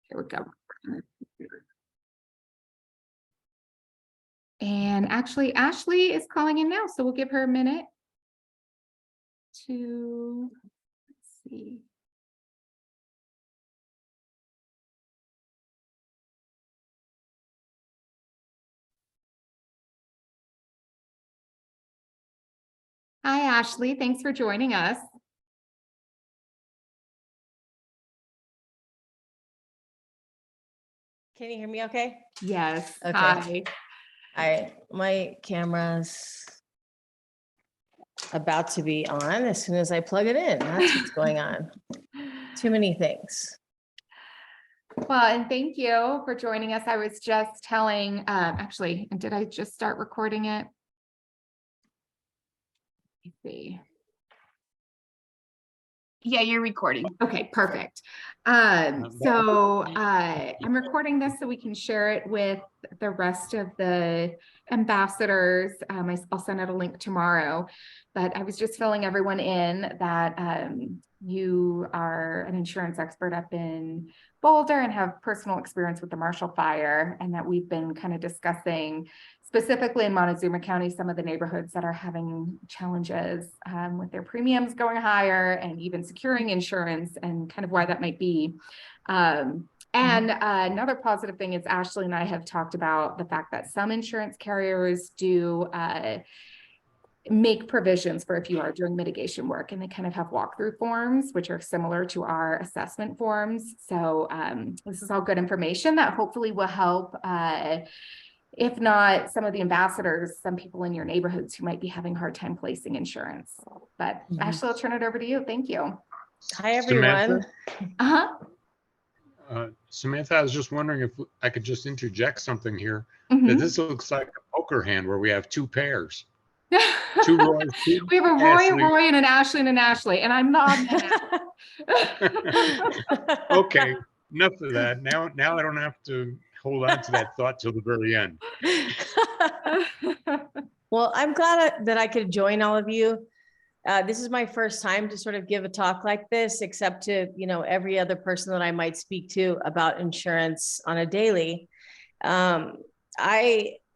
There we go. And actually, Ashley is calling in now, so we'll give her a minute to, let's see. Hi, Ashley. Thanks for joining us. Can you hear me okay? Yes. Okay. Hi. All right, my camera's about to be on as soon as I plug it in. That's what's going on. Too many things. Well, and thank you for joining us. I was just telling, actually, did I just start recording it? Let's see. Yeah, you're recording. Okay, perfect. I'm recording this so we can share it with the rest of the ambassadors. I'll send out a link tomorrow, but I was just filling everyone in that you are an insurance expert up in Boulder and have personal experience with the Marshall Fire, and that we've been kind of discussing specifically in Montezuma County, some of the neighborhoods that are having challenges with their premiums going higher and even securing insurance, and kind of why that might be. Another positive thing is Ashley and I have talked about the fact that some insurance carriers do make provisions for if you are doing mitigation work, and they kind of have walkthrough forms, which are similar to our assessment forms. So this is all good information that hopefully will help, if not some of the ambassadors, some people in your neighborhoods who might be having a hard time placing insurance. But Ashley, I'll turn it over to you. Thank you. Hi, everyone. Samantha, I was just wondering if I could just interject something here. Mhm. That this looks like a poker hand where we have two pairs. Two Roys, two We have a Roy, Ashley. Roy, and an Ashley, and I'm not. Okay, enough of that. Now I don't have to hold on to that thought till the very end. Well, I'm glad that I could join all of you. This is my first time to sort of give a talk like this, except to, every other person that I might speak to about insurance on a daily.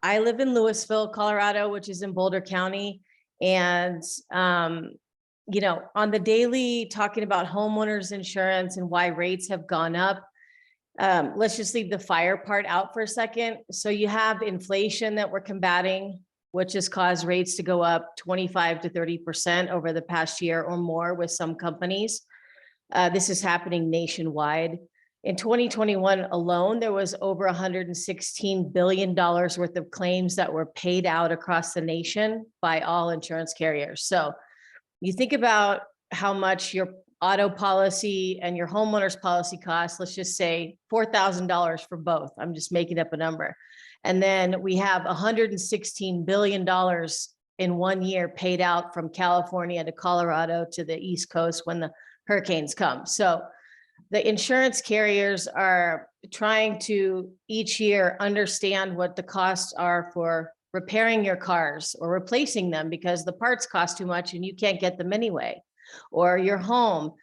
I live in Louisville, Colorado, which is in Boulder County. And, on the daily, talking about homeowners insurance and why rates have gone up. Let's just leave the fire part out for a second. So you have inflation that we're combating, which has caused rates to go up 25 to 30% over the past year or more with some companies. This is happening nationwide. In 2021 alone, there was over $116 billion worth of claims that were paid out across the nation by all insurance carriers. So you think about how much your auto policy and your homeowner's policy costs, let's just say $4,000 for both. I'm just making up a number. And then we have $116 billion in 1 year paid out from California to Colorado to the East Coast when the hurricanes come. So the insurance carriers are trying to each year understand what the costs are for repairing your cars or replacing them because the parts cost too much and you can't get them anyway. Or your home,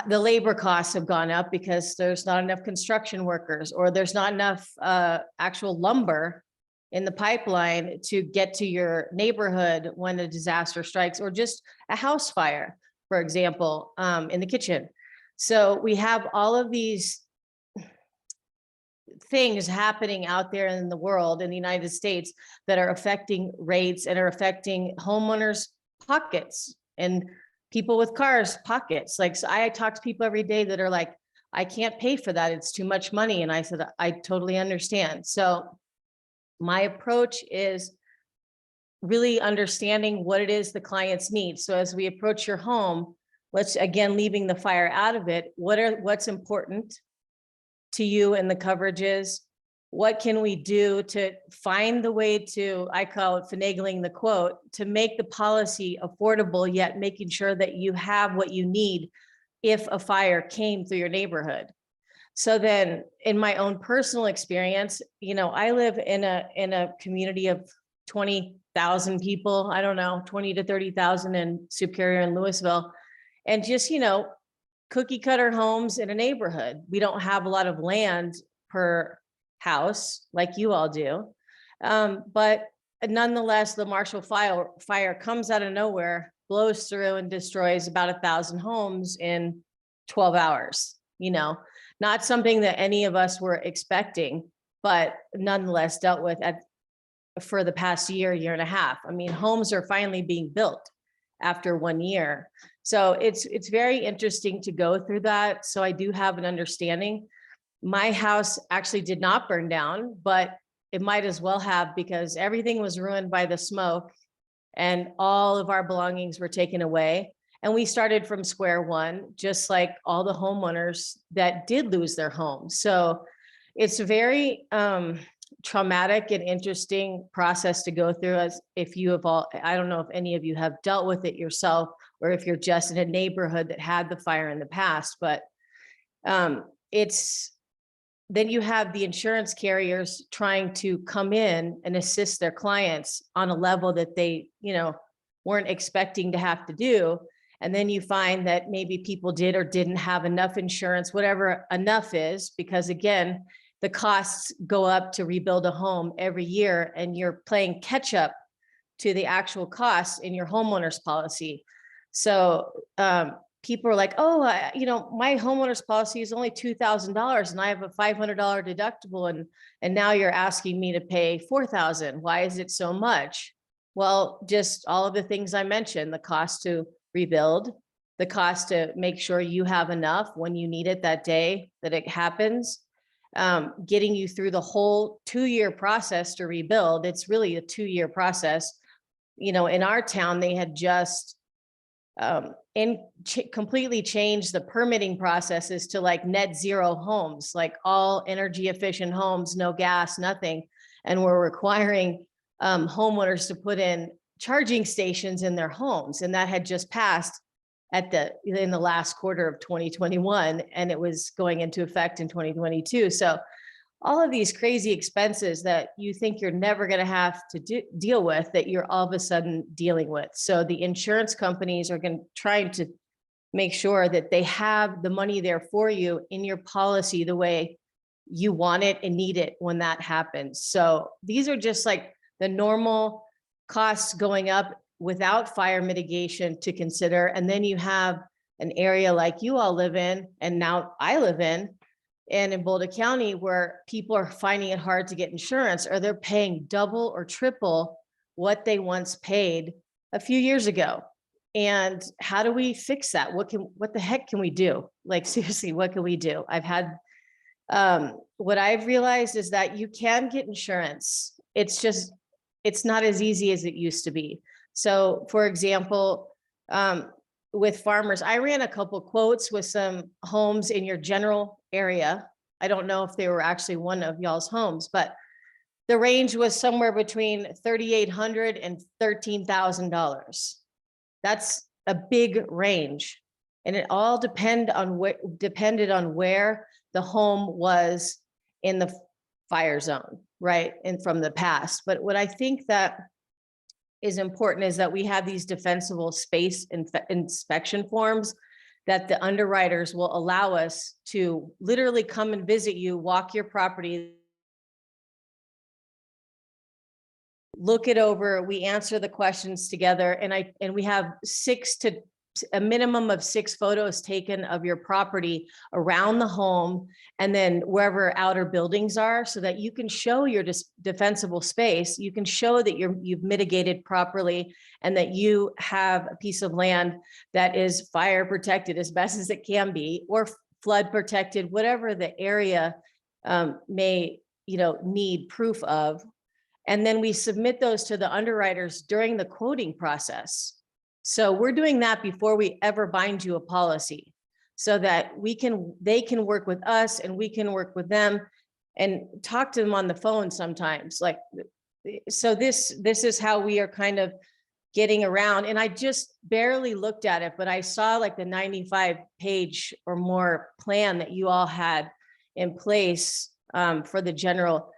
the labor costs have gone up because there's not enough construction workers, or there's not enough actual lumber in the pipeline to get to your neighborhood when a disaster strikes, or just a house fire, for example, in the kitchen. So we have all of these things happening out there in the world, in the United States, that are affecting rates and are affecting homeowners' pockets and people with cars pockets. Like, so I talk to people every day that are like, I can't pay for that. It's too much money. And I said, I totally understand. So my approach is really understanding what it is the clients need. So as we approach your home, let's, again, leaving the fire out of it, what's important to you and the coverages? What can we do to find the way to, I call it finagling the quote, to make the policy affordable, yet making sure that you have what you need if a fire came through your neighborhood. So then in my own personal experience, I live in a community of 20,000 people, I don't know, 20 to 30,000 in Superior and Louisville. And just, cookie cutter homes in a neighborhood. We don't have a lot of land per house like you all do. But nonetheless, the Marshall fire comes out of nowhere, blows through and destroys about 1,000 homes in 12 hours, not something that any of us were expecting, but nonetheless dealt with for the past year and a half. I mean, homes are finally being built after 1 year. So it's very interesting to go through that. So I do have an understanding. My house actually did not burn down, but it might as well have, because everything was ruined by the smoke and all of our belongings were taken away. And we started from square one, just like all the homeowners that did lose their homes. So it's a very traumatic and interesting process to go through. As if you have all, I don't know if any of you have dealt with it yourself, or if you're just in a neighborhood that had the fire in the past, but then you have the insurance carriers trying to come in and assist their clients on a level that they, weren't expecting to have to do. And then you find that maybe people did or didn't have enough insurance, whatever enough is, because again, the costs go up to rebuild a home every year, and you're playing catch up to the actual costs in your homeowner's policy. So people are like, oh, my homeowner's policy is only $2,000 and I have a $500 deductible. And now you're asking me to pay $4,000. Why is it so much? Well, just all of the things I mentioned, the cost to rebuild, the cost to make sure you have enough when you need it that day that it happens, getting you through the whole 2-year process to rebuild. It's really a 2-year process. In our town, they had just completely changed the permitting processes to like net zero homes, like all energy efficient homes, no gas, nothing. And we're requiring homeowners to put in charging stations in their homes. And that had just passed in the last quarter of 2021, and it was going into effect in 2022. So all of these crazy expenses that you think you're never going to have to deal with, that you're all of a sudden dealing with. So the insurance companies are trying to make sure that they have the money there for you in your policy the way you want it and need it when that happens. So these are just like the normal costs going up without fire mitigation to consider. And then you have an area like you all live in, and now I live in Boulder County, where people are finding it hard to get insurance, or they're paying double or triple what they once paid a few years ago. And how do we fix that? What the heck can we do? Like, seriously, what can we do? What I've realized is that you can get insurance. It's not as easy as it used to be. So for example, with farmers, I ran a couple quotes with some homes in your general area. I don't know if they were actually one of y'all's homes, but the range was somewhere between $3,800 and $13,000. That's a big range. And it all depended on where the home was in the fire zone, right? And from the past. But what I think that is important is that we have these defensible space inspection forms that the underwriters will allow us to literally come and visit you, walk your property, look it over. We answer the questions together, and we have a minimum of 6 photos taken of your property around the home, and then wherever outer buildings are, so that you can show your defensible space. You can show that you've mitigated properly, and that you have a piece of land that is fire protected as best as it can be, or flood protected, whatever the area may need proof of. And then we submit those to the underwriters during the quoting process. So we're doing that before we ever bind you a policy, so that they can work with us and we can work with them and talk to them on the phone sometimes. So this is how we are kind of getting around. And I just barely looked at it, but I saw like the 95-page or more plan that you all had in place for the general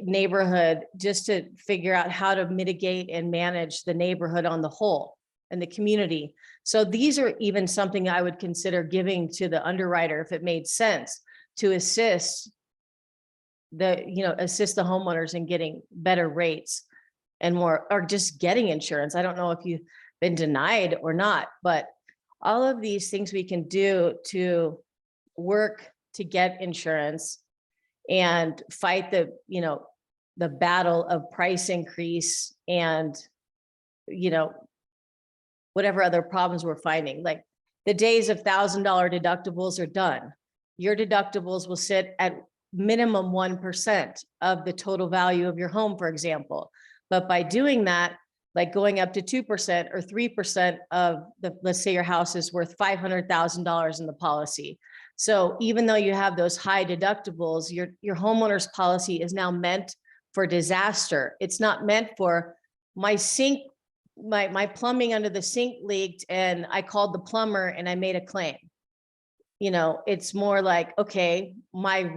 neighborhood, just to figure out how to mitigate and manage the neighborhood on the whole. and the community. So these are even something I would consider giving to the underwriter if it made sense to assist assist the homeowners in getting better rates and more, or just getting insurance. I don't know if you've been denied or not, but all of these things we can do to work to get insurance and fight the battle of price increase and, whatever other problems we're finding. Like the days of $1,000 deductibles are done. Your deductibles will sit at minimum 1% of the total value of your home, for example. But by doing that, like going up to 2% or 3% of let's say your house is worth $500,000 in the policy. So even though you have those high deductibles, your homeowner's policy is now meant for disaster. It's not meant for my sink, my plumbing under the sink leaked and I called the plumber and I made a claim. It's more like, okay, my,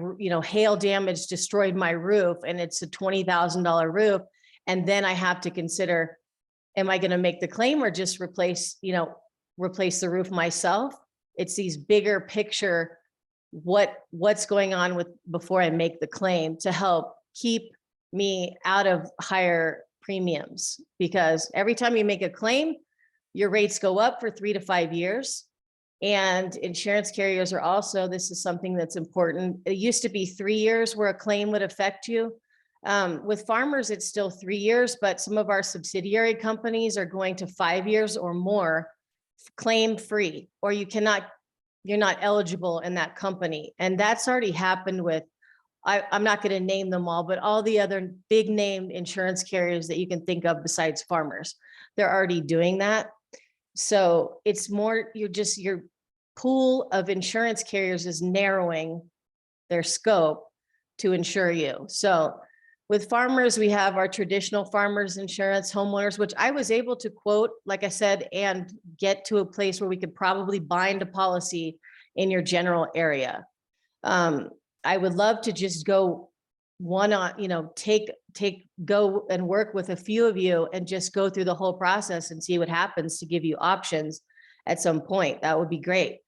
hail damage destroyed my roof and it's a $20,000 roof. And then I have to consider, am I going to make the claim or just replace the roof myself? It's these bigger picture, what's going on before I make the claim to help keep me out of higher premiums, because every time you make a claim, your rates go up for 3 to 5 years. And insurance carriers are also, this is something that's important. It used to be 3 years where a claim would affect you. With farmers, it's still 3 years, but some of our subsidiary companies are going to 5 years or more claim free, or you're not eligible in that company. And that's already happened with, I'm not going to name them all, but all the other big name insurance carriers that you can think of besides farmers, they're already doing that. So it's more, your pool of insurance carriers is narrowing their scope to insure you. So with farmers, we have our traditional farmers insurance, homeowners, which I was able to quote, like I said, and get to a place where we could probably bind a policy in your general area. I would love to just go go and work with a few of you and just go through the whole process and see what happens to give you options at some point. That would be great.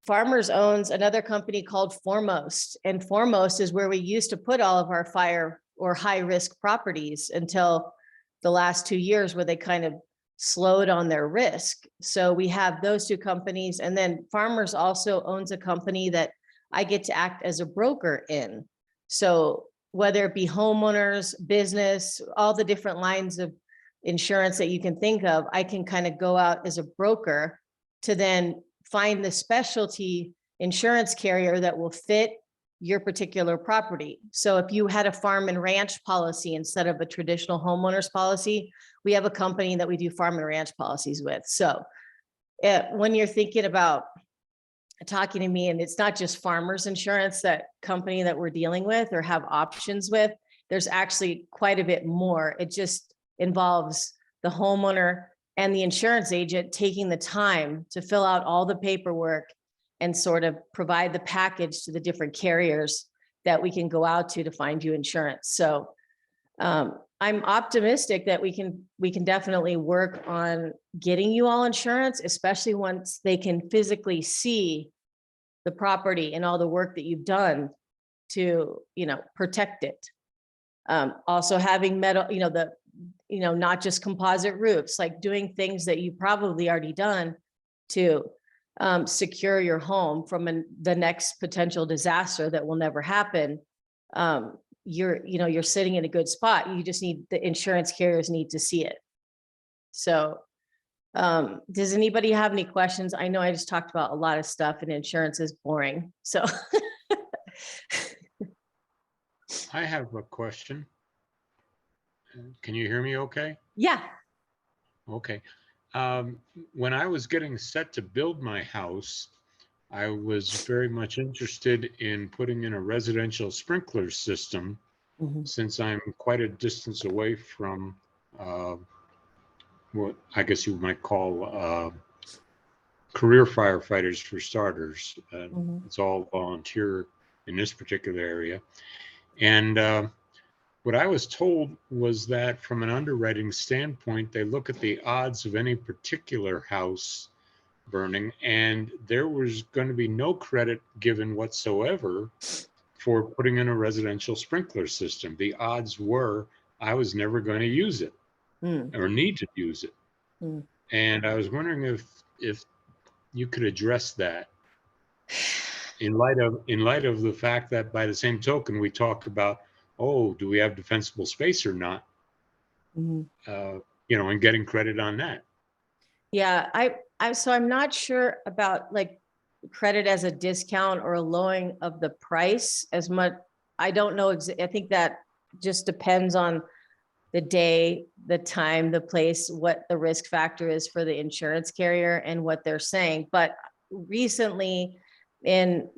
Farmers owns another company called Foremost, and Foremost is where we used to put all of our fire or high risk properties until the last 2 years where they kind of slowed on their risk. So we have those two companies. And then Farmers also owns a company that I get to act as a broker in. So whether it be homeowners, business, all the different lines of insurance that you can think of, I can kind of go out as a broker to then find the specialty insurance carrier that will fit your particular property. So if you had a farm and ranch policy instead of a traditional homeowners policy, we have a company that we do farm and ranch policies with. So when you're thinking about talking to me, and it's not just farmers insurance, that company that we're dealing with or have options with, there's actually quite a bit more. It just involves the homeowner and the insurance agent taking the time to fill out all the paperwork and sort of provide the package to the different carriers that we can go out to find you insurance. So I'm optimistic that we can definitely work on getting you all insurance, especially once they can physically see the property and all the work that you've done to, protect it. Also having metal, not just composite roofs, like doing things that you probably already done to secure your home from the next potential disaster that will never happen. You're sitting in a good spot. You just need, the insurance carriers need to see it. So does anybody have any questions? I know I just talked about a lot of stuff and insurance is boring. So I have a question. Can you hear me okay? yeah. Okay. When I was getting set to build my house, I was very much interested in putting in a residential sprinkler system, since I'm quite a distance away from what I guess you might call career firefighters, for starters. It's all volunteer in this particular area. And what I was told was that from an underwriting standpoint, they look at the odds of any particular house burning, and there was going to be no credit given whatsoever for putting in a residential sprinkler system. The odds were I was never going to use it Mm, or need to use it. mm. And I was wondering if you could address that in light of the fact that by the same token we talk about, oh, do we have defensible space or not? Mhm. And getting credit on that. Yeah, so I'm not sure about like credit as a discount or a lowering of the price as much. I don't know. I think that just depends on the day, the time, the place, what the risk factor is for the insurance carrier and what they're saying. But recently in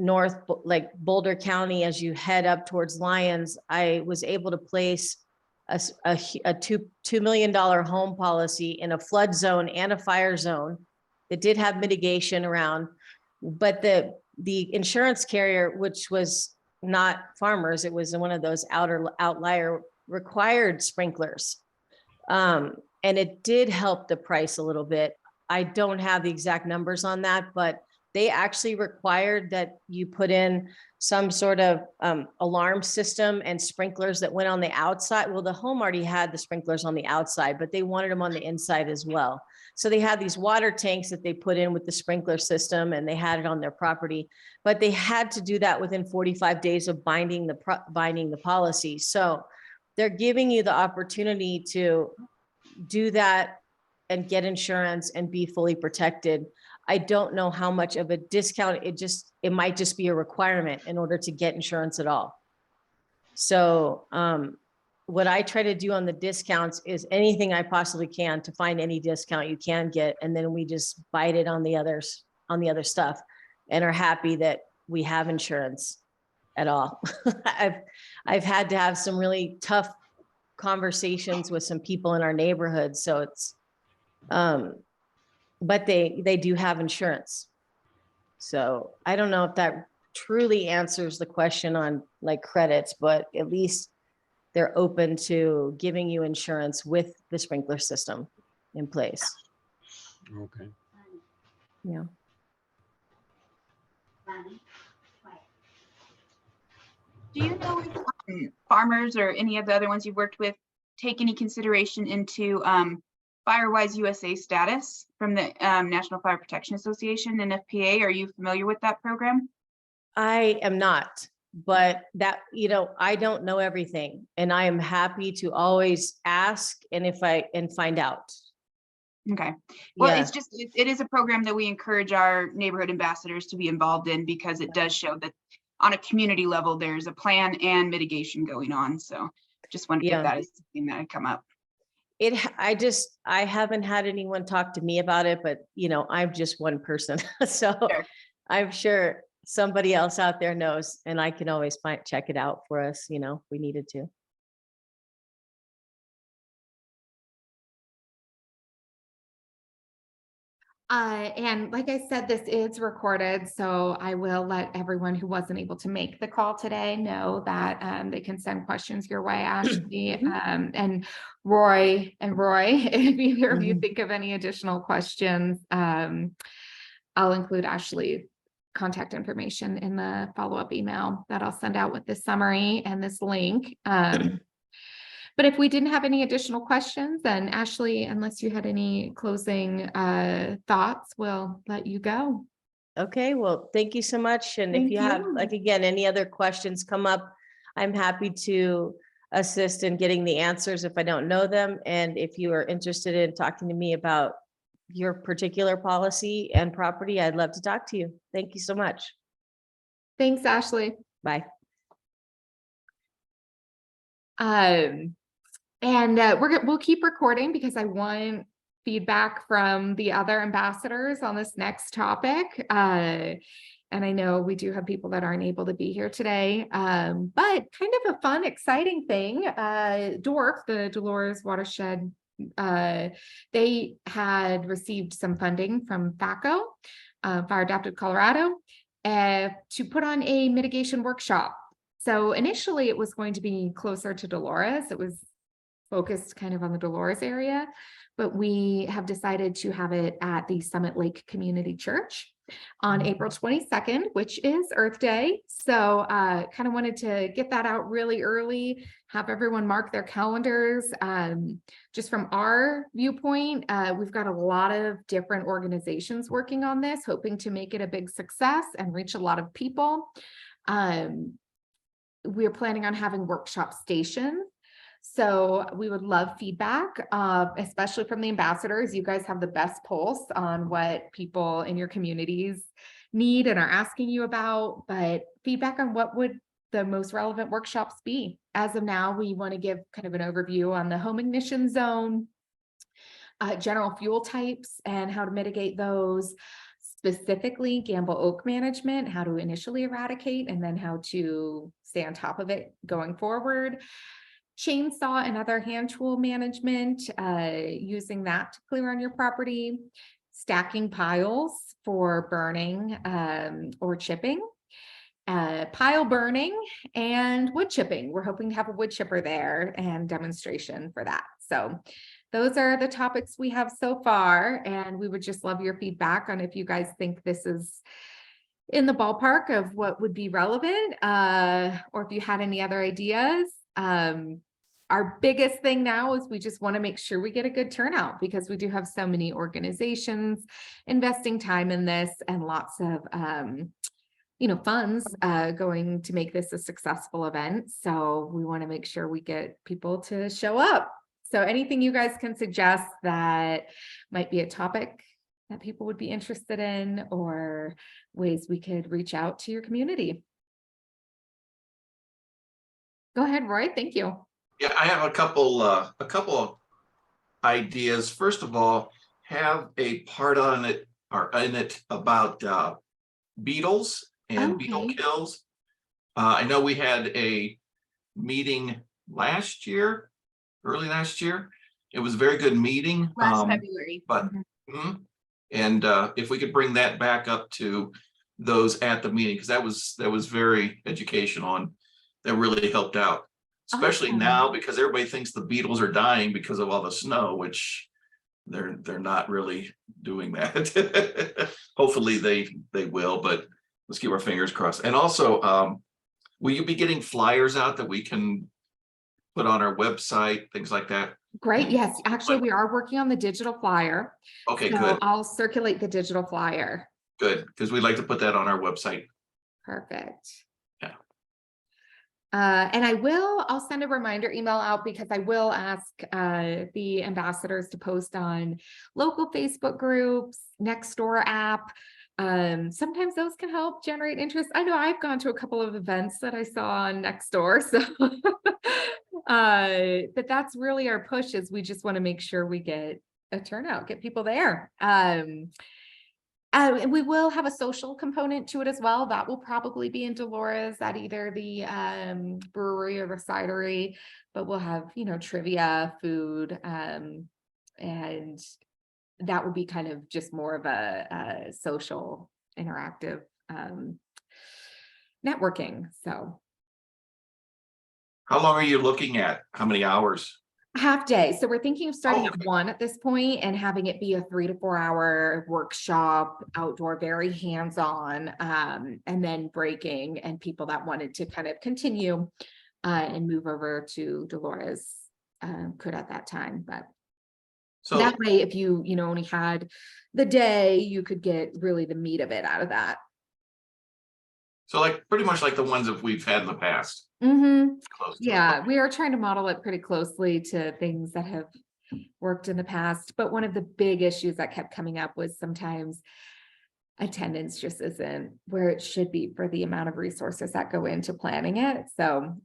like Boulder County, as you head up towards Lyons, I was able to place a $2 million home policy in a flood zone and a fire zone that did have mitigation around, but the insurance carrier, which was not Farmers, it was one of those outlier required sprinklers. And it did help the price a little bit. I don't have the exact numbers on that, but they actually required that you put in some sort of alarm system and sprinklers that went on the outside. Well, the home already had the sprinklers on the outside, but they wanted them on the inside as well. So they had these water tanks that they put in with the sprinkler system, and they had it on their property, but they had to do that within 45 days of binding the policy. So they're giving you the opportunity to do that and get insurance and be fully protected. I don't know how much of a discount it might just be a requirement in order to get insurance at all. So what I try to do on the discounts is anything I possibly can to find any discount you can get, and then we just bite it on the other stuff and are happy that we have insurance at all. I've had to have some really tough conversations with some people in our neighborhood, so it's but they do have insurance. So I don't know if that truly answers the question on like credits, but at least they're open to giving you insurance with the sprinkler system in place. Okay. Yeah. Do you know if Farmers or any of the other ones you've worked with take any consideration into Firewise USA status from the National Fire Protection Association, NFPA? Are you familiar with that program? I am not, but that, I don't know everything, and I am happy to always ask and find out. Okay. Well, Yeah. it's just, it is a program that we encourage our neighborhood ambassadors to be involved in, because it does show that on a community level, there's a plan and mitigation going on. So just wondered if that is something that had come up. I haven't had anyone talk to me about it, but I'm just one person. So Sure. I'm sure somebody else out there knows, and I can always check it out for us, if we needed to. And like I said, this is recorded, so I will let everyone who wasn't able to make the call today know that they can send questions your way, Ashley, and Roy, if either of you think of any additional questions, I'll include Ashley's contact information in the follow-up email that I'll send out with this summary and this link. But if we didn't have any additional questions, then Ashley, unless you had any closing thoughts, we'll let you go. Okay, well, thank you so much. And Thank if you have, you. like, again, any other questions come up, I'm happy to assist in getting the answers if I don't know them. And if you are interested in talking to me about your particular policy and property, I'd love to talk to you. Thank you so much. Thanks, Ashley. Bye. And we'll keep recording because I want feedback from the other ambassadors on this next topic. And I know we do have people that aren't able to be here today, but kind of a fun, exciting thing. DORF, the Dolores Watershed, they had received some funding from FACO, Fire Adapted Colorado, to put on a mitigation workshop So initially it was going to be closer to Dolores. It was focused kind of on the Dolores area, but we have decided to have it at the Summit Lake Community Church on April 22nd, which is Earth Day. So kind of wanted to get that out really early, have everyone mark their calendars. Just from our viewpoint, we've got a lot of different organizations working on this, hoping to make it a big success and reach a lot of people. We're planning on having workshop stations. So we would love feedback, especially from the ambassadors. You guys have the best pulse on what people in your communities need and are asking you about, but feedback on what would the most relevant workshops be. As of now, we want to give kind of an overview on the home ignition zone, general fuel types and how to mitigate those, specifically Gamble Oak management, how to initially eradicate and then how to stay on top of it going forward. Chainsaw and other hand tool management, using that to clear on your property, stacking piles for burning or chipping, pile burning and wood chipping. We're hoping to have a wood chipper there and demonstration for that. So those are the topics we have so far, and we would just love your feedback on if you guys think this is in the ballpark of what would be relevant, or if you had any other ideas. Our biggest thing now is we just want to make sure we get a good turnout because we do have so many organizations investing time in this and lots of funds going to make this a successful event. So we want to make sure we get people to show up. So anything you guys can suggest that might be a topic that people would be interested in, or ways we could reach out to your community. Go ahead, Roy. Thank you. Yeah, I have a couple of ideas. First of all, have a part on it or in it about beetles and beetle Okay. kills. I know we had a meeting early last year. It was a very good meeting. Last February. But and if we could bring that back up to those at the meeting, because that was very educational and that really helped out. Especially Awesome. now, because everybody thinks the beetles are dying because of all the snow, which they're not really doing that. Hopefully they will, but let's keep our fingers crossed. And also, will you be getting flyers out that we can put on our website, things like that? Great. Yes, actually, we are working on the digital flyer. Okay, So good, I'll circulate the digital flyer. good, because we'd like to put that on our website. Perfect. Yeah. And I'll send a reminder email out because I will ask the ambassadors to post on local Facebook groups, Nextdoor app. Sometimes those can help generate interest. I know I've gone to a couple of events that I saw on Nextdoor. So, but that's really our push, is we just want to make sure we get a turnout, get people there. And we will have a social component to it as well. That will probably be in Dolores at either the brewery or the cidery, but we'll have, trivia, food, and that would be kind of just more of a social interactive networking. So How long are you looking at? How many hours? half day. So we're thinking of starting Oh, at 1 at this point and having it be a 3 to 4 hour workshop, outdoor, very hands-on, and then breaking, and people that wanted to kind of continue and move over to Dolores could at that time. But So that way, if you only had the day, you could get really the meat of it out of that. So like pretty much like the ones that we've had in the past. Close to it. Yeah, we are trying to model it pretty closely to things that have worked in the past. But one of the big issues that kept coming up was sometimes attendance just isn't where it should be for the amount of resources that go into planning it. So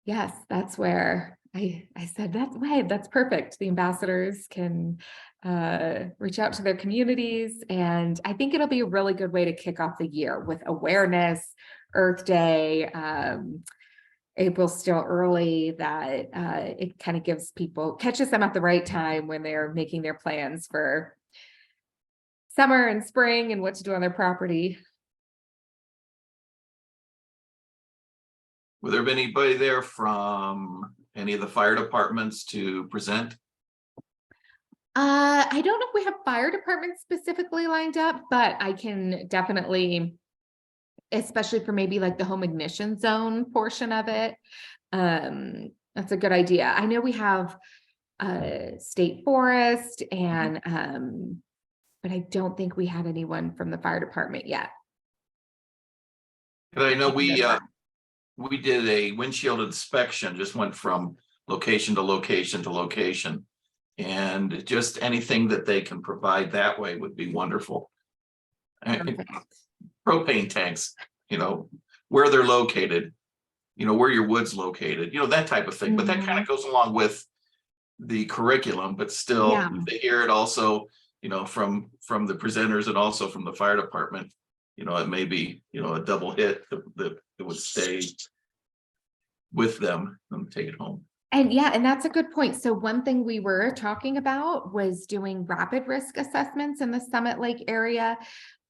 yes, that's where I said, that's perfect. The ambassadors can reach out to their communities. And I think it'll be a really good way to kick off the year with awareness, Earth Day, April's still early, that it kind of catches them at the right time when they're making their plans for summer and spring and what to do on their property. Will there be anybody there from any of the fire departments to present? I don't know if we have fire departments specifically lined up, but I can definitely, especially for maybe like the home ignition zone portion of it. That's a good idea. I know we have state forest and but I don't think we have anyone from the fire department yet. And I know we did a windshield inspection, just went from location to location to location. And just anything that they can provide that way would be wonderful. And Perfect. propane tanks, where they're located, where your wood's located, that type of thing. But that kind of goes along with the curriculum, but still, Yeah. if they hear it also, from the presenters and also from the fire department, it may be, a double hit that it would stay with them and take it home. And yeah, and that's a good point. So one thing we were talking about was doing rapid risk assessments in the Summit Lake area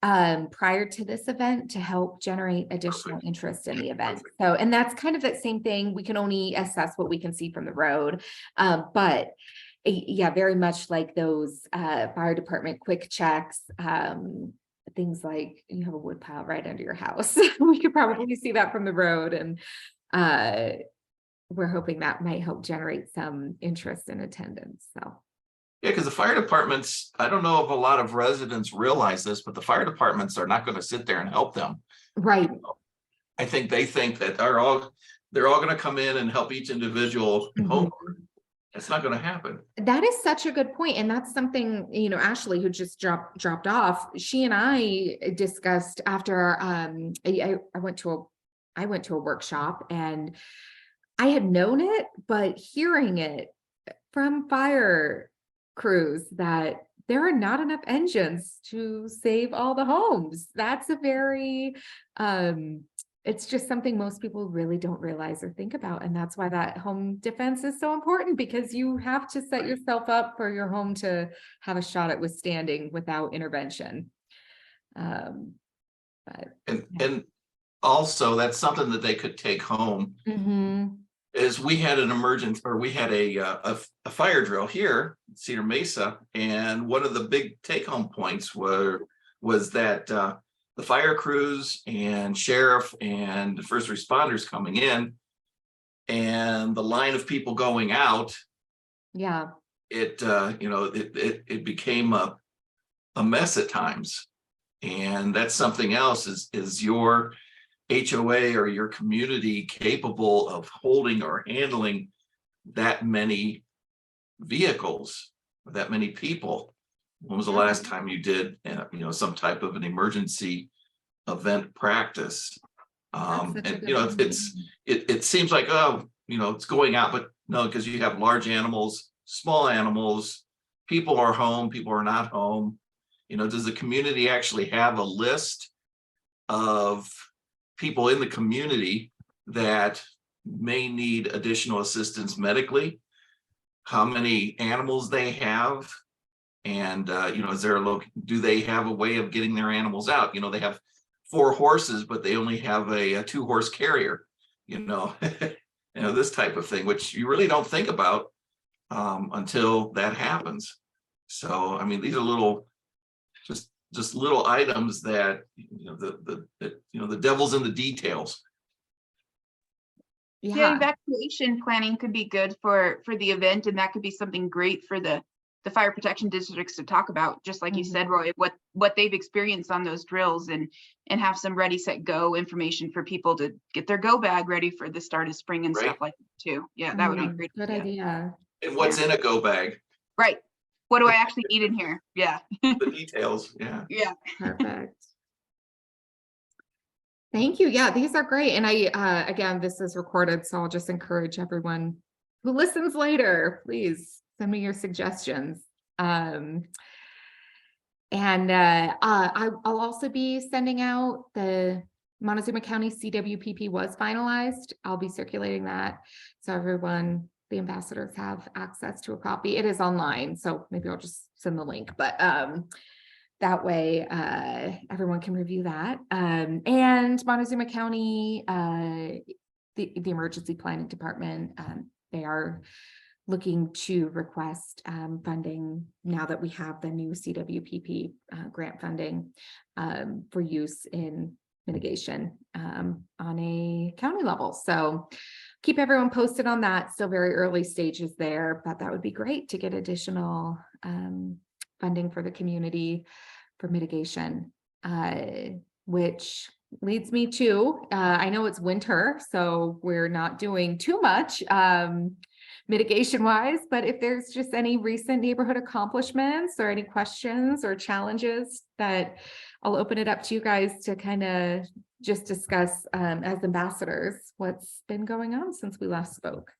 prior to this event to help generate additional interest in the event. So, and that's kind of that same thing. We can only assess what we can see from the road. But yeah, very much like those fire department quick checks, things like you have a wood pile right under your house. We could probably see that from the road, and we're hoping that might help generate some interest in attendance. So Yeah, because the fire departments, I don't know if a lot of residents realize this, but the fire departments are not going to sit there and help them. right. I think they think that they're all going to come in and help each individual homeowner. It's not going to happen. That is such a good point. And that's something, Ashley, who just dropped off, she and I discussed after I went to a workshop, and I had known it, but hearing it from fire crews that there are not enough engines to save all the homes. That's a very, it's just something most people really don't realize or think about. And that's why that home defense is so important, because you have to set yourself up for your home to have a shot at withstanding without intervention. And also that's something that they could take home. Is we had an emergency, or we had a fire drill here in Cedar Mesa, and one of the big take-home points was that the fire crews and sheriff and first responders coming in, and the line of people going out. Yeah. It became a mess at times, and that's something else. Is your HOA or your community capable of holding or handling that many vehicles, that many people? When was the last time you did, some type of an emergency event practice? It seems like, it's going out, but no, because you have large animals, small animals, people are home, people are not home. Does the community actually have a list of people in the community that may need additional assistance medically, how many animals they have, and do they have a way of getting their animals out? They have 4 horses, but they only have a 2-horse carrier, this type of thing, which you really don't think about until that happens. So I mean, these are little, just little items that the devil's in the details. Yeah, evacuation planning could be good for the event, and that could be something great for the fire protection districts to talk about, just like you said, Roy, what they've experienced on those drills, and have some ready, set, go information for people to get their go bag ready for the start of spring and stuff like that too. Yeah, that would be great. Good idea. And what's in a go bag? Right. What do I actually need in here? Yeah. The details. Yeah. Yeah. Perfect. Thank you. Yeah, these are great. And I, again, this is recorded, so I'll just encourage everyone who listens later, please send me your suggestions. I'll also be sending out the Montezuma County CWPP was finalized. I'll be circulating that, so everyone, the ambassadors, have access to a copy. It is online, so maybe I'll just send the link, but that way everyone can review that. And Montezuma County, the the emergency planning department. They are looking to request funding now that we have the new CWPP grant funding for use in mitigation on a county level. So keep everyone posted on that. Still very early stages there, but that would be great to get additional funding for the community for mitigation, which leads me to, I know it's winter, so we're not doing too much mitigation wise, but if there's just any recent neighborhood accomplishments or any questions or challenges, that I'll open it up to you guys to kind of just discuss as ambassadors what's been going on since we last spoke.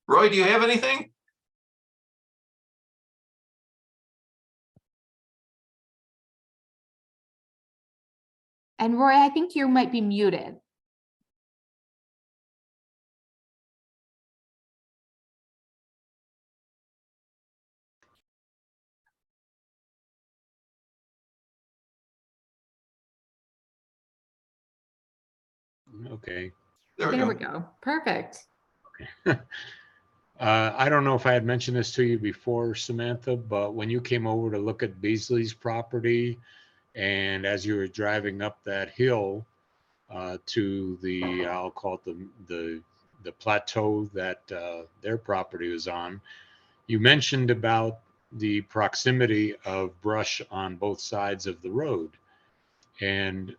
Roy, do you have anything? And Roy, I think you might be muted. Okay. There we go. Perfect. I don't know if I had mentioned this to you before, Samantha, but when you came over to look at Beasley's property, and as you were driving up that hill to the, I'll call it the plateau that their property was on, you mentioned about the proximity of brush on both sides of the road. And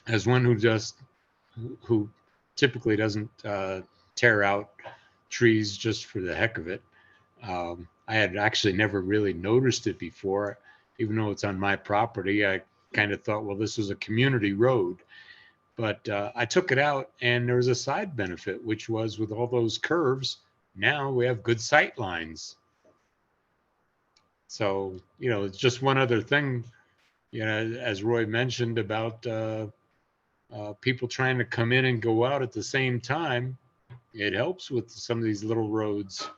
as one who typically doesn't tear out trees just for the heck of it, I had actually never really noticed it before. Even though it's on my property, I kind of thought, well, this was a community road. But I took it out, and there was a side benefit, which was with all those curves, now we have good sight lines. So, you know, it's just one other thing, you know, as Roy mentioned about people trying to come in and go out at the same time. It helps with some of these little roads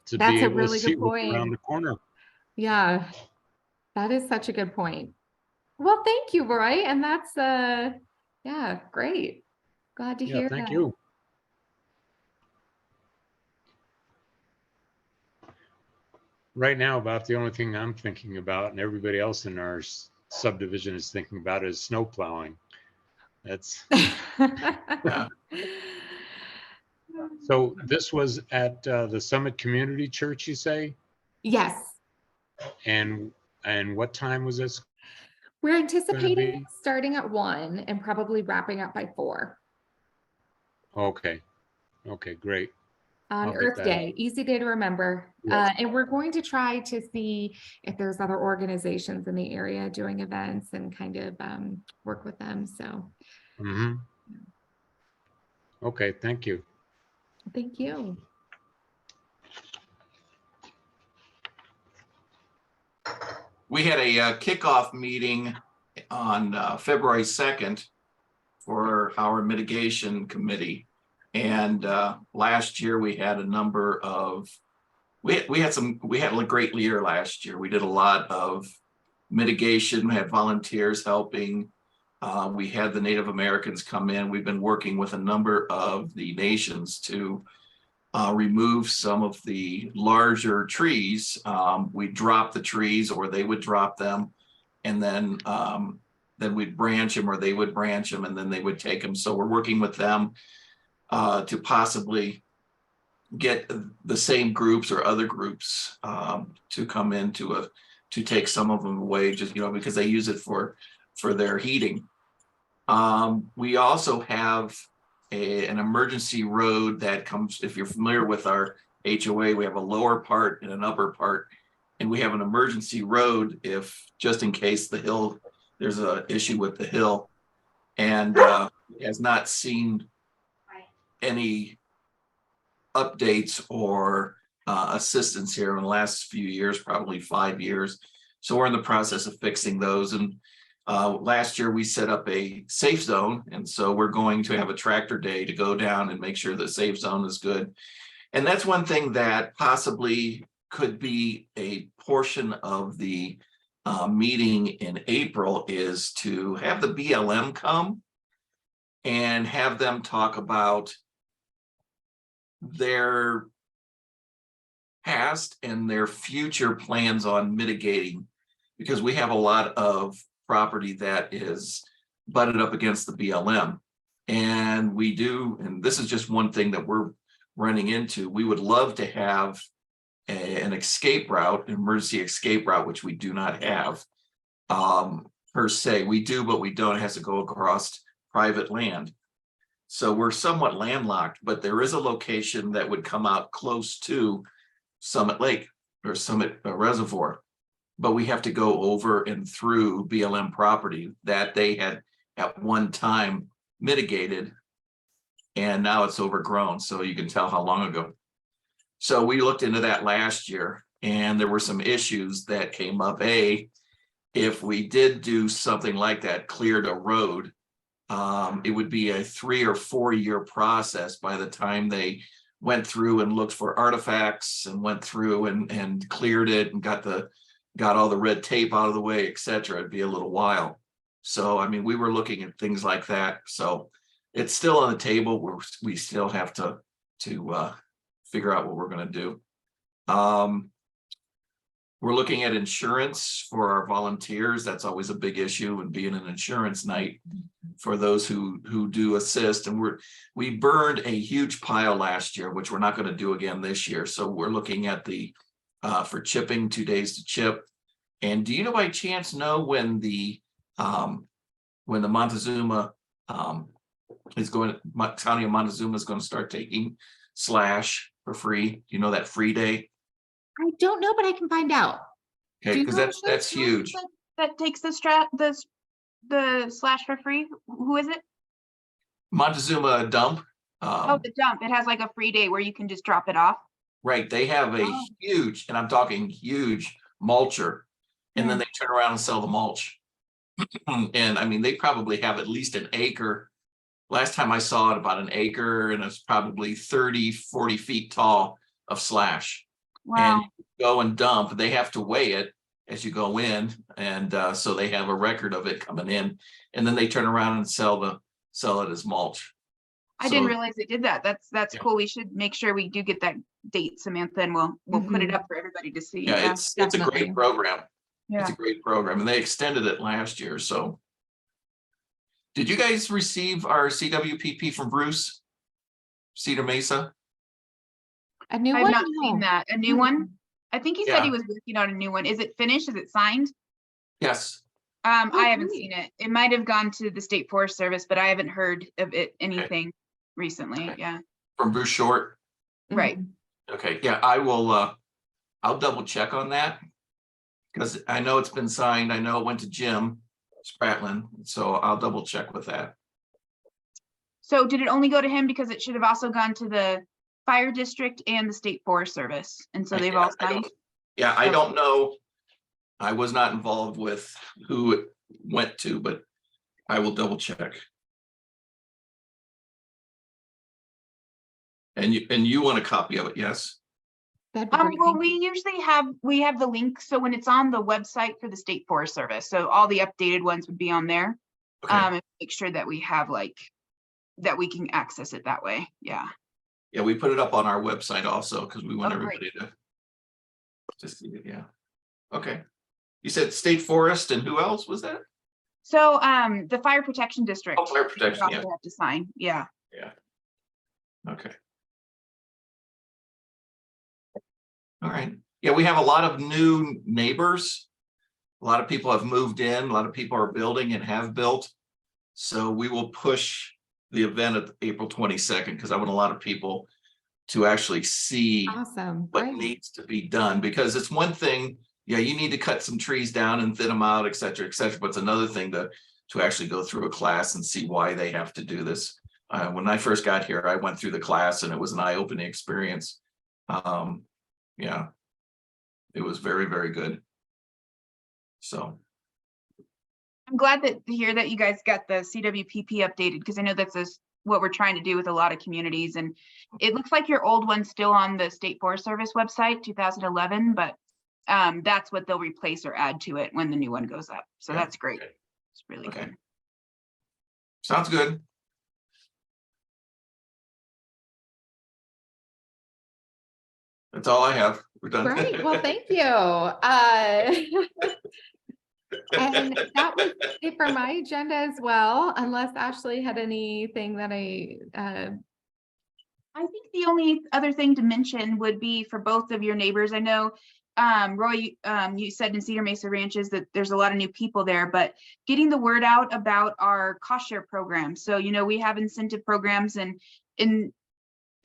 to That's be a able to really see good what's around point. the corner. Yeah, that is such a good point. Well, thank you, Roy. And that's yeah, great. Glad to Yeah, hear thank that. you. Right now, about the only thing I'm thinking about, and everybody else in our subdivision is thinking about, is snow plowing. That's Yeah. so. This was at the Summit Community Church, you say, Yes, and what time was this we're going to anticipating be? starting at 1 and probably wrapping up by 4 Okay, okay, great. on I'll get Earth that. Day. Easy day to remember. Yes. And we're going to try to see if there's other organizations in the area doing events and kind of work with them. So Mm-hmm. Okay, thank you. thank you. We had a kickoff meeting on February 2nd for our mitigation committee. And last year we had a number of, we had a great year last year. We did a lot of mitigation, we had volunteers helping. We had the Native Americans come in. We've been working with a number of the nations to remove some of the larger trees. We drop the trees, or they would drop them, and then we'd branch them, or they would branch them, and then they would take them. So we're working with them to possibly get the same groups or other groups to come in to take some of them away, just, you know, because they use it for their heating. We also have an emergency road that comes, if you're familiar with our HOA, we have a lower part and an upper part, and we have an emergency road if, just in case the hill, there's an issue with the hill, and has not seen any updates or assistance here in the last few years, probably 5 years. So we're in the process of fixing those. And last year we set up a safe zone. And so we're going to have a tractor day to go down and make sure the safe zone is good. And that's one thing that possibly could be a portion of the meeting in April is to have the BLM come and have them talk about their past and their future plans on mitigating, because we have a lot of property that is butted up against the BLM. And we do, and this is just one thing that we're running into, we would love to have an escape route, an emergency escape route, which we do not have per se. We do, but we don't. It has to go across private land. So we're somewhat landlocked, but there is a location that would come out close to Summit Lake or Summit Reservoir. But we have to go over and through BLM property that they had at one time mitigated. And now it's overgrown. So you can tell how long ago. So we looked into that last year, and there were some issues that came up. If we did do something like that, cleared a road, it would be a 3 or 4 year process by the time they went through and looked for artifacts and went through and cleared it and got all the red tape out of the way, et cetera. It'd be a little while. So, I mean, we were looking at things like that. So it's still on the table. We still have to figure out what we're going to do. We're looking at insurance for our volunteers. That's always a big issue, and being an insurance night for those who do assist. And we burned a huge pile last year, which we're not going to do again this year. So we're looking at for chipping, 2 days to chip. And do you by chance know when the Montezuma County of Montezuma is going to start taking slash for free? Do you know that free day? I don't know, but I can find out. Okay, because that's huge. That takes the slash for free. Who is it? Montezuma dump. Oh, the dump. It has like a free day where you can just drop it off. Right. They have a huge, and I'm talking huge mulcher, and then they turn around and sell the mulch. And I mean, they probably have at least an acre. Last time I saw it, about an acre, and it's probably 30, 40 feet tall of slash. Wow. And you go and dump. They have to weigh it as you go in, and so they have a record of it coming in, and then they turn around and sell it as mulch. I didn't realize they did that. That's Yeah. cool. We should make sure we do get that date, Samantha, and we'll put it up for everybody to see. Yeah, it's a great program. Yeah. It's a great program, and they extended it last year. So, did you guys receive our CWPP from Bruce Cedar Mesa? A new I've one? not seen No. that. A new one? I think he said Yeah. he was working on a new one. Is it finished? Is it signed? Yes. I haven't great. seen it. It might have gone to the State Forest Service, but I haven't heard of it anything recently. Okay. Yeah. From Bruce Short. Right. Okay. Yeah, I will. I'll double check on that, because I know it's been signed. I know it went to Jim Spratlin, so I'll double check with that. So did it only go to him because it should have also gone to the fire district and the State Forest Service? And so they've all signed? I don't know. I was not involved with who it went to, but I will double check. And you want a copy of it? Yes. That'd be great. Well, Thank we you. usually have the link. So when it's on the website for the State Forest Service, so all the updated ones would be on there. Okay. And make sure that we have that we can access it that way. Yeah. Yeah, we put it up on our website also because we want Oh, great. everybody to see it. Yeah. Okay. You said State Forest, and who else was that? So the Fire Protection District. Oh, Fire Protection, also yeah. have to sign. Yeah. Okay. All right. Yeah, we have a lot of new neighbors. A lot of people have moved in. A lot of people are building and have built. So we will push the event at April 22nd, because I want a lot of people to actually see Awesome. what Great. needs to be done, because it's one thing, yeah, you need to cut some trees down and thin them out, et cetera, but it's another thing to actually go through a class and see why they have to do this. When I first got here, I went through the class, and it was an eye-opening experience. Yeah, it was very, very good. So. I'm glad to hear that you guys got the CWPP updated, because I know that's what we're trying to do with a lot of communities. And it looks like your old one's still on the State Forest Service website, 2011, but that's what they'll replace or add to it when the new one goes up. So Okay. that's great. Okay. It's really Okay. good. Sounds good. That's all I have. We're done. Great. Well, thank you. And that was it for my agenda as well, unless Ashley had anything that I think the only other thing to mention would be for both of your neighbors. I know, Roy, you said in Cedar Mesa Ranches that there's a lot of new people there, but getting the word out about our cost share program. So, you know, we have incentive programs, and in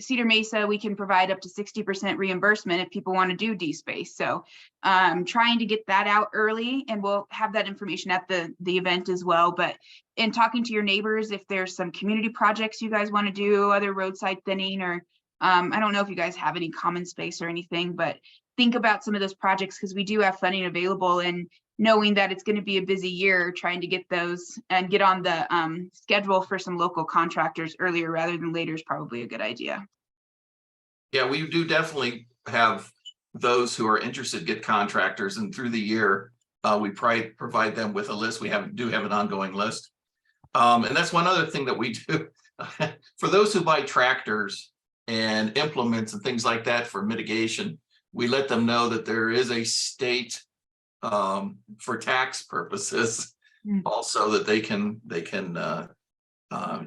Cedar Mesa, we can provide up to 60% reimbursement if people want to do D-Space. So trying to get that out early, and we'll have that information at the event as well. But in talking to your neighbors, if there's some community projects you guys want to do, other roadside thinning, or I don't know if you guys have any common space or anything, but think about some of those projects, because we do have funding available, and knowing that it's going to be a busy year, trying to get those and get on the schedule for some local contractors earlier rather than later is probably a good idea. Yeah, we do definitely have those who are interested get contractors, and through the year, we provide them with a list. We do have an ongoing list. And that's one other thing that we do. For those who buy tractors and implements and things like that for mitigation, we let them know that there is a state for tax purposes, also, that they can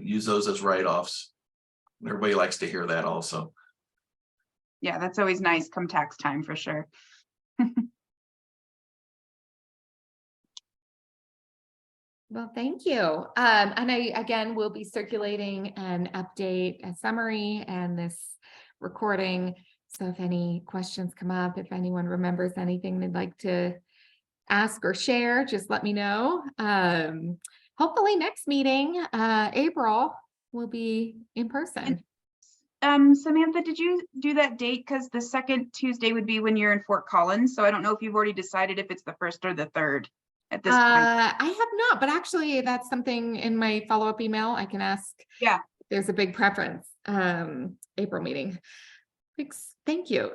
use those as write-offs. Everybody likes to hear that also. Yeah, that's always nice come tax time for sure. well, thank you. And I, again, will be circulating an update, a summary, and this recording. So if any questions come up, if anyone remembers anything they'd like to ask or share, just let me know. Hopefully next meeting, April, will be in person. Samantha, did you do that date? Because the second Tuesday would be when you're in Fort Collins. So I don't know if you've already decided if it's the 1st or the 3rd at this point. I have not, but actually that's something in my follow-up email I can ask. Yeah. There's a big preference. April meeting. Thank you.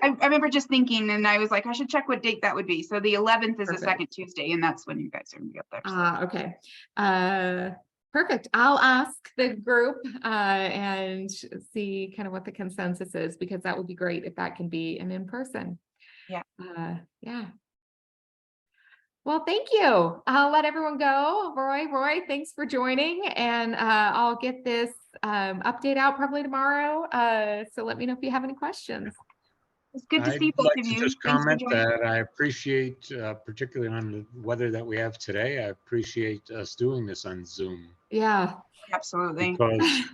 I remember just thinking, and I was like, I should check what date that would be. So the 11th is Perfect. the second Tuesday, and that's when you guys are gonna be up there. So. Okay. Perfect. I'll ask the group and see kind of what the consensus is, because that would be great if that can be an in-person. Yeah. Yeah. Well, thank you. I'll let everyone go. Roy, thanks for joining, and I'll get this update out probably tomorrow. So let me know if you have any questions. It's good to I'd see both like of to you. just Thanks for comment joining. that I appreciate, particularly on the weather that we have today, I appreciate us doing this on Zoom, Yeah. Absolutely. because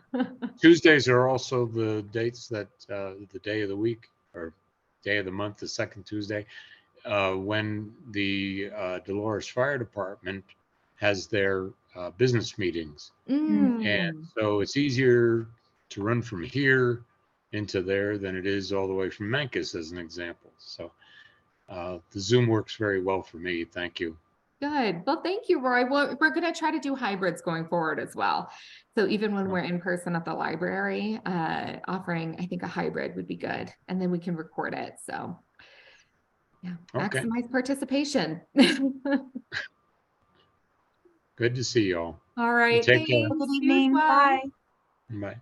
Tuesdays are also the dates that the day of the week or day of the month, the second Tuesday, when the Dolores Fire Department has their business meetings. And so it's easier to run from here into there than it is all the way from Memphis, as an example. So the Zoom works very well for me. Thank you. Good. Well, thank you, Roy. Well, we're going to try to do hybrids going forward as well. So even when we're in person at the library, offering, I think, a hybrid would be good. And then we can record it. So yeah, Okay. maximize participation. Good to see you all. All right. Take care. Good Thanks. You as evening. well. Bye. Bye.